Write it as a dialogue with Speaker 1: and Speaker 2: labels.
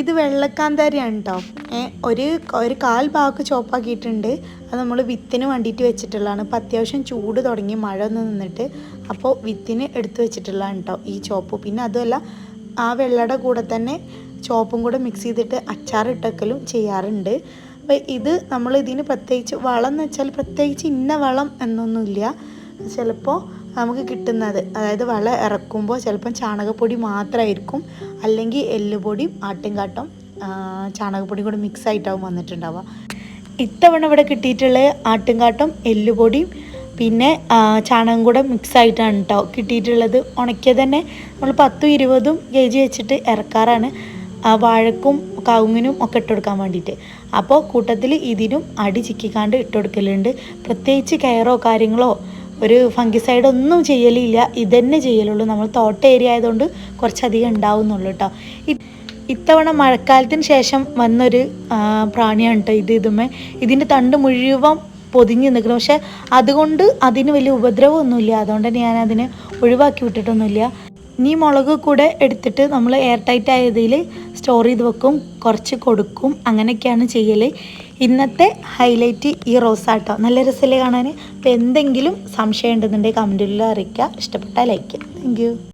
Speaker 1: ഇത് വെള്ളക്കാന്താരിയാണ് കേട്ടോ. ഒരു കാൽ ഭാഗത്ത് ചോപ്പാക്കിയിട്ടുണ്ട്. അത് നമ്മൾ വിത്തിന് വേണ്ടിയിട്ട് വെച്ചിട്ടുള്ളതാണ്. ഇപ്പം അത്യാവശ്യം ചൂട് തുടങ്ങി, മഴ ഒന്ന് നിന്നിട്ട്, അപ്പോൾ വിത്തിന് എടുത്ത് വെച്ചിട്ടുള്ളതാണ് കേട്ടോ ഈ ചോപ്പ്. പിന്നെ അതുമല്ല, ആ വെള്ളയുടെ കൂടെ തന്നെ ചോപ്പും കൂടെ മിക്സ് ചെയ്തിട്ട് അച്ചാറിട്ടൊക്കലും ചെയ്യാറുണ്ട്. അപ്പോൾ ഇത് നമ്മൾ ഇതിന് പ്രത്യേകിച്ച് വളം എന്ന് വെച്ചാൽ പ്രത്യേകിച്ച് ഇന്ന വളം എന്നൊന്നുമില്ല. ചിലപ്പോൾ നമുക്ക് കിട്ടുന്നത്, അതായത് വളം ഇറക്കുമ്പോൾ ചിലപ്പം ചാണകപ്പൊടി മാത്രമായിരിക്കും, അല്ലെങ്കിൽ എല്ലുപൊടിയും ആട്ടിൻകാട്ടം ചാണകപ്പൊടിയും കൂടെ മിക്സ് ആയിട്ടാവും വന്നിട്ടുണ്ടാവുക. ഇത്തവണ ഇവിടെ കിട്ടിയിട്ടുള്ള ആട്ടിൻകാട്ടം എല്ലുപൊടിയും പിന്നെ ചാണകം കൂടെ മിക്സ് ആയിട്ടാണ് കേട്ടോ കിട്ടിയിട്ടുള്ളത്. ഉണക്കിയത് തന്നെ നമ്മൾ 10-20 kg വെച്ചിട്ട് ഇറക്കാറാണ്, വാഴക്കും കവുങ്ങിനും ഒക്കെ ഇട്ട് കൊടുക്കാൻ വേണ്ടിയിട്ട്. അപ്പോൾ കൂട്ടത്തിൽ ഇതിനും അടി ചിക്കിക്കാണ്ട് ഇട്ട് കൊടുക്കലുണ്ട്. പ്രത്യേകിച്ച് കെയറോ കാര്യങ്ങളോ ഒരു ഫംഗിസൈഡ് ഒന്നും ചെയ്യലില്ല, ഇതന്നെ ചെയ്യലുള്ളൂ. നമ്മൾ തോട്ട ഏരിയ ആയതുകൊണ്ട് കുറച്ചധികം ഉണ്ടാവുന്നുള്ളൂ കേട്ടോ. ഇത്തവണ മഴക്കാലത്തിന് ശേഷം വന്നൊരു പ്രാണിയാണ് കേട്ടോ ഇതുമേ. ഇതിൻ്റെ തണ്ട് മുഴുവൻ പൊതിഞ്ഞ് നിൽക്കണം. പക്ഷെ അതുകൊണ്ട് അതിന് വലിയ ഉപദ്രവമൊന്നുമില്ല, അതുകൊണ്ട് തന്നെ ഞാനതിനെ ഒഴിവാക്കി വിട്ടിട്ടൊന്നുമില്ല. ഇനി മുളക് കൂടെ എടുത്തിട്ട് നമ്മൾ എയർ ടൈറ്റ് ആയതിൽ സ്റ്റോർ ചെയ്ത് വെക്കും, കുറച്ച് കൊടുക്കും, അങ്ങനെയൊക്കെയാണ് ചെയ്യൽ. ഇന്നത്തെ ഹൈലൈറ്റ് ഈ റോസാട്ടോ. നല്ല രസമല്ലേ കാണാൻ. അപ്പോൾ എന്തെങ്കിലും സംശയം ഉണ്ടെന്നുണ്ടെങ്കിൽ കമൻറ്റിൽ അറിയിക്കുക. ഇഷ്ടപ്പെട്ടാൽ ലൈക്ക് ചെയ്യുക. Thank you.